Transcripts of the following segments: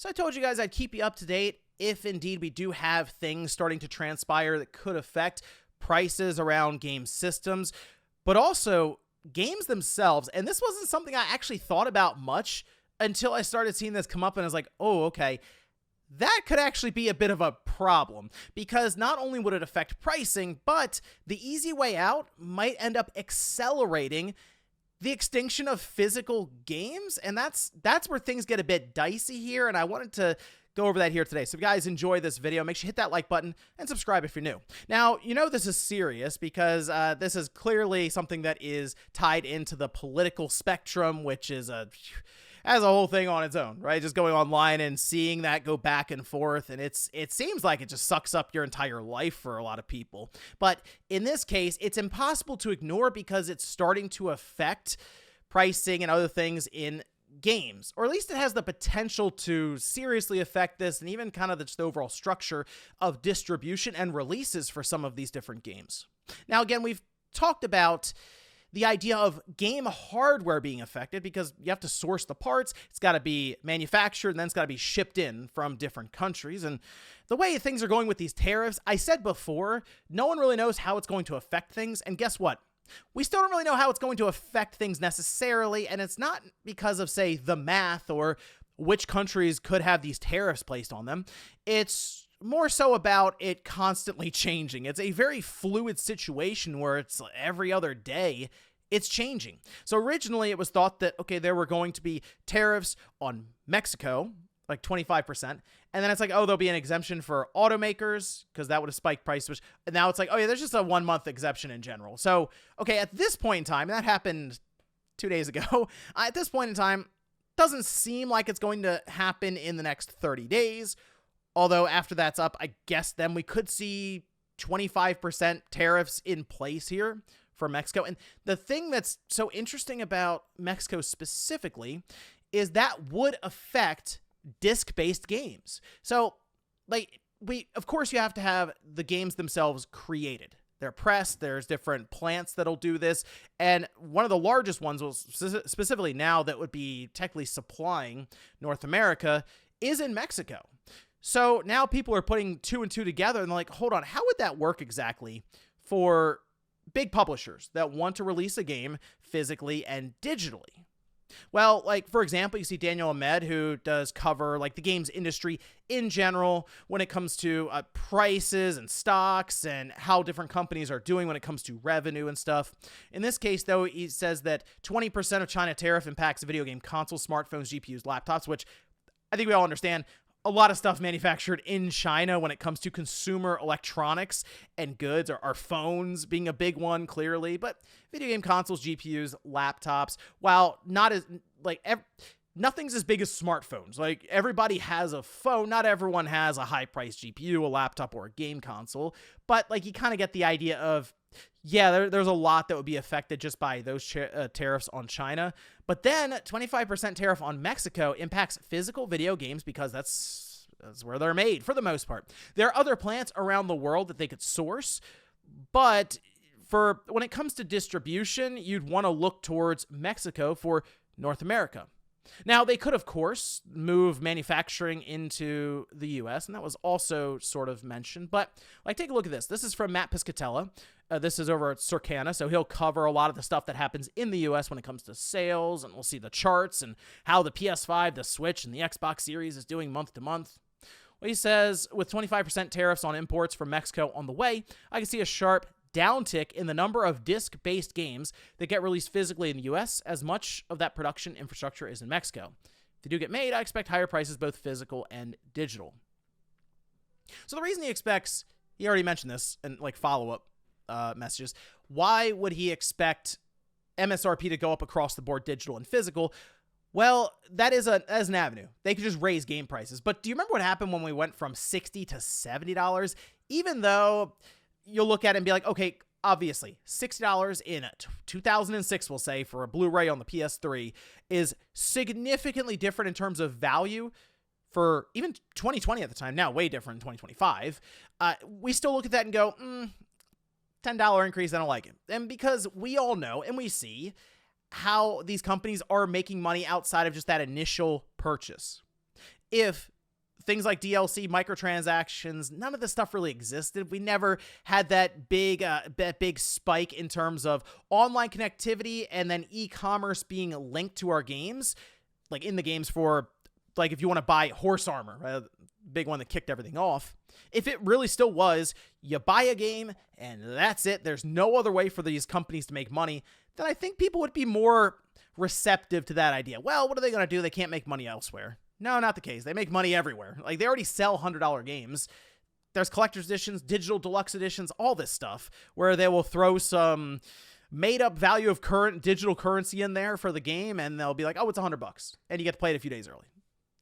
So I told you guys I'd keep you up to date if indeed we do have things starting to transpire that could affect prices around game systems, but also games themselves. And this wasn't something I actually thought about much until I started seeing this come up, and I was like, oh, okay, that could actually be a bit of a problem, because not only would it affect pricing, but the easy way out might end up accelerating the extinction of physical games, and that's where things get a bit dicey here, and I wanted to go over that here today. So if you guys enjoy this video, make sure you hit that like button and subscribe if you're new. Now, you know this is serious because this is clearly something that is tied into the political spectrum, which is has a whole thing on its own, right? Just going online and seeing that go back and forth, and it seems like it just sucks up your entire life for a lot of people. But in this case, it's impossible to ignore because it's starting to affect pricing and other things in games, or at least it has the potential to seriously affect this and even kind of the overall structure of distribution and releases for some of these different games. Now, again, we've talked about the idea of game hardware being affected because you have to source the parts, it's got to be manufactured, and then it's got to be shipped in from different countries. And the way things are going with these tariffs, I said before, no one really knows how it's going to affect things. And guess what? We still don't really know how it's going to affect things necessarily, and it's not because of, say, the math or which countries could have these tariffs placed on them. It's more so about it constantly changing. It's a very fluid situation where it's every other day it's changing. So originally it was thought that, okay, there were going to be tariffs on Mexico, like 25%. And then it's like, oh, there'll be an exemption for automakers because that would have spiked prices. And now it's like, oh yeah, there's just a 1 month exemption in general. So, okay, at this point in time, that happened 2 days ago. At this point in time, doesn't seem like it's going to happen in the next 30 days. Although after that's up, I guess then we could see 25% tariffs in place here for Mexico. And the thing that's so interesting about Mexico specifically is that would affect disc-based games. So, like, of course you have to have the games themselves created. They're pressed, there's different plants that'll do this, and one of the largest ones was specifically now that would be technically supplying North America is in Mexico. So now people are putting two and two together and they're like, hold on, how would that work exactly for big publishers that want to release a game physically and digitally? Well, like, for example, you see Daniel Ahmed, who does cover, like, the games industry in general when it comes to prices and stocks and how different companies are doing when it comes to revenue and stuff. In this case, though, he says that 20% of China tariff impacts video game consoles, smartphones, GPUs, laptops, which I think we all understand. A lot of stuff manufactured in China when it comes to consumer electronics and goods, or our phones being a big one, clearly. But video game consoles, GPUs, laptops, while not as, like, nothing's as big as smartphones. Like, everybody has a phone. Not everyone has a high-priced GPU, a laptop, or a game console. But, like, you kind of get the idea of, yeah, there's a lot that would be affected just by those tariffs on China. But then 25% tariff on Mexico impacts physical video games because that's where they're made for the most part. There are other plants around the world that they could source, but for when it comes to distribution, you'd want to look towards Mexico for North America. Now, they could, of course, move manufacturing into the U.S., and that was also sort of mentioned. But, like, take a look at this. This is from Matt Piscatella. This is over at Circana, so he'll cover a lot of the stuff that happens in the U.S. when it comes to sales, and we'll see the charts and how the PS5, the Switch, and the Xbox Series is doing month to month. Well, he says, with 25% tariffs on imports from Mexico on the way, I can see a sharp downtick in the number of disc-based games that get released physically in the U.S., as much of that production infrastructure is in Mexico. If they do get made, I expect higher prices, both physical and digital. So the reason he expects, he already mentioned this in, like, follow-up messages, why would he expect MSRP to go up across the board, digital and physical? Well, that is an avenue. They could just raise game prices. But do you remember what happened when we went from $60 to $70? Even though you'll look at it and be like, okay, obviously, $60 in 2006, we'll say, for a Blu-ray on the PS3 is significantly different in terms of value for even 2020 at the time. Now, way different in 2025. We still look at that and go, $10 increase, I don't like it. And because we all know and we see how these companies are making money outside of just that initial purchase. If things like DLC, microtransactions, none of this stuff really existed. We never had that big spike in terms of online connectivity and then e-commerce being linked to our games, like in the games for, like, if you want to buy horse armor, right? Big one that kicked everything off. If it really still was, you buy a game and that's it, there's no other way for these companies to make money, then I think people would be more receptive to that idea. Well, what are they going to do? They can't make money elsewhere. No, not the case. They make money everywhere. Like, they already sell $100 games. There's collector's editions, digital deluxe editions, all this stuff where they will throw some made up value of current digital currency in there for the game, and they'll be like, oh, it's $100 and you get to play it a few days early.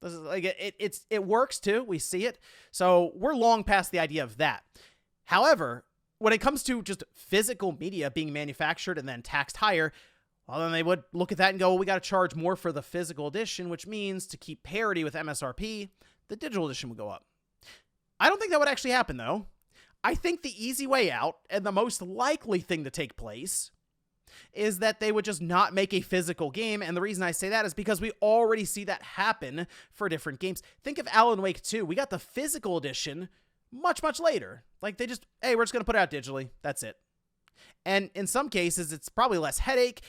This is like, it works too. We see it. So we're long past the idea of that. However, when it comes to just physical media being manufactured and then taxed higher, well, then they would look at that and go, well, we got to charge more for the physical edition, which means to keep parity with MSRP, the digital edition would go up. I don't think that would actually happen, though. I think the easy way out and the most likely thing to take place is that they would just not make a physical game. And the reason I say that is because we already see that happen for different games. Think of Alan Wake 2. We got the physical edition much, much later. Like, they just, hey, we're just going to put it out digitally. That's it. And in some cases, it's probably less headache.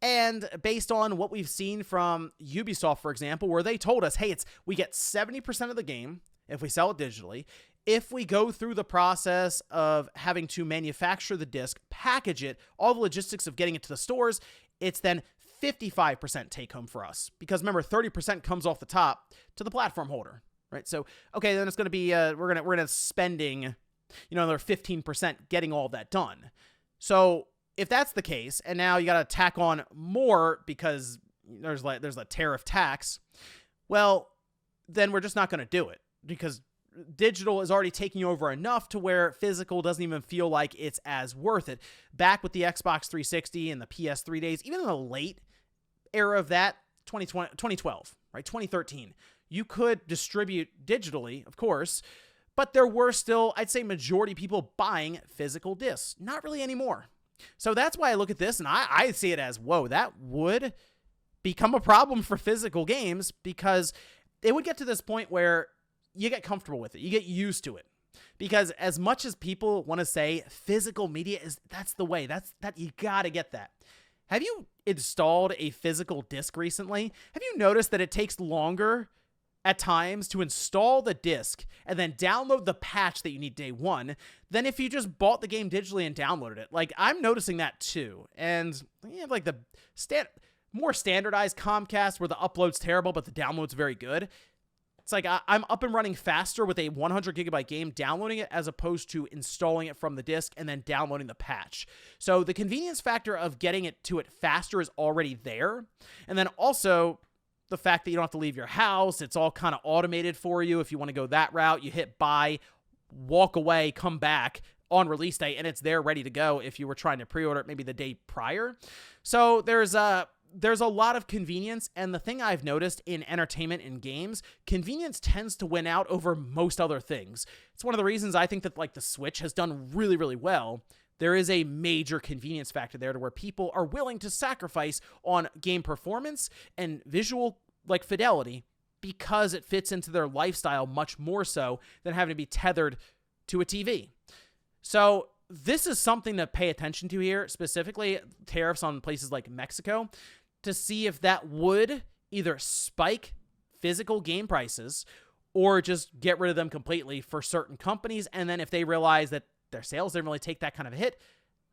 And based on what we've seen from Ubisoft, for example, where they told us, hey, we get 70% of the game if we sell it digitally. If we go through the process of having to manufacture the disc, package it, all the logistics of getting it to the stores, it's then 55% take home for us. Because remember, 30% comes off the top to the platform holder, right? So, okay, then it's going to be, we're going to spending, another 15% getting all that done. So if that's the case, and now you got to tack on more because there's a tariff tax, well, then we're just not going to do it because digital is already taking over enough to where physical doesn't even feel like it's as worth it. Back with the Xbox 360 and the PS3 days, even in the late era of that, 2012, right? 2013, you could distribute digitally, of course, but there were still, I'd say, majority people buying physical discs. Not really anymore. So that's why I look at this and I see it as, whoa, that would become a problem for physical games because it would get to this point where you get comfortable with it. You get used to it. Because as much as people want to say physical media that's the way, that you got to get that. Have you installed a physical disc recently? Have you noticed that it takes longer at times to install the disc and then download the patch that you need day one than if you just bought the game digitally and downloaded it? Like, I'm noticing that too. And you have like the more standardized Comcast where the upload's terrible, but the download's very good. It's like I'm up and running faster with a 100 gigabyte game, downloading it as opposed to installing it from the disc and then downloading the patch. So the convenience factor of getting it to it faster is already there. And then also the fact that you don't have to leave your house. It's all kind of automated for you. If you want to go that route, you hit buy, walk away, come back on release day, and it's there ready to go if you were trying to pre-order it maybe the day prior. So there's a lot of convenience, and the thing I've noticed in entertainment and games, convenience tends to win out over most other things. It's one of the reasons I think that like the Switch has done really, really well. There is a major convenience factor there to where people are willing to sacrifice on game performance and visual like fidelity because it fits into their lifestyle much more so than having to be tethered to a TV. So this is something to pay attention to here, specifically tariffs on places like Mexico, to see if that would either spike physical game prices or just get rid of them completely for certain companies. And then if they realize that their sales didn't really take that kind of a hit,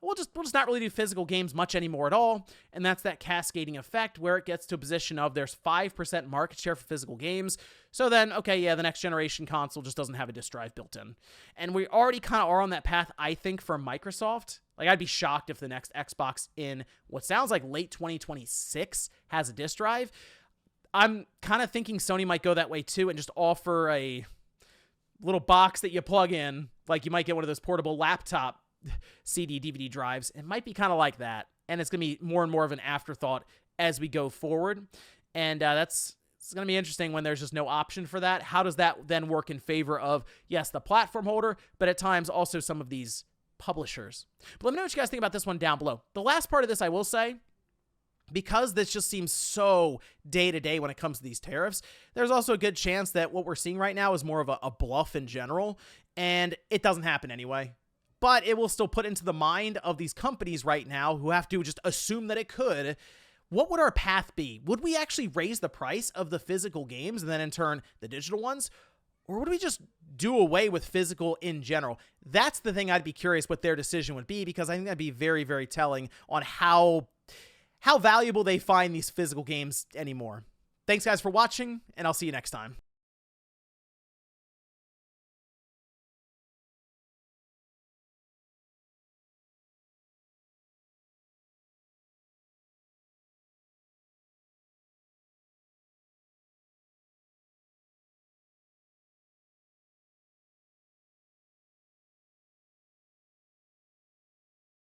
we'll just not really do physical games much anymore at all. And that's that cascading effect where it gets to a position of there's 5% market share for physical games. So then, okay, yeah, the next generation console just doesn't have a disk drive built in. And we already kind of are on that path, I think, for Microsoft. Like, I'd be shocked if the next Xbox in what sounds like late 2026 has a disk drive. I'm kind of thinking Sony might go that way too and just offer a little box that you plug in. Like, you might get one of those portable laptop CD, DVD drives. It might be kind of like that. And it's going to be more and more of an afterthought as we go forward. And it's going to be interesting when there's just no option for that. How does that then work in favor of, yes, the platform holder, but at times also some of these publishers? But let me know what you guys think about this one down below. The last part of this I will say because this just seems so day to day when it comes to these tariffs, there's also a good chance that what we're seeing right now is more of a bluff in general, and it doesn't happen anyway. But it will still put into the mind of these companies right now who have to just assume that it could. What would our path be? Would we actually raise the price of the physical games and then in turn the digital ones? Or would we just do away with physical in general? That's the thing I'd be curious what their decision would be, because I think that'd be very, very telling on how valuable they find these physical games anymore. Thanks guys for watching, and I'll see you next time.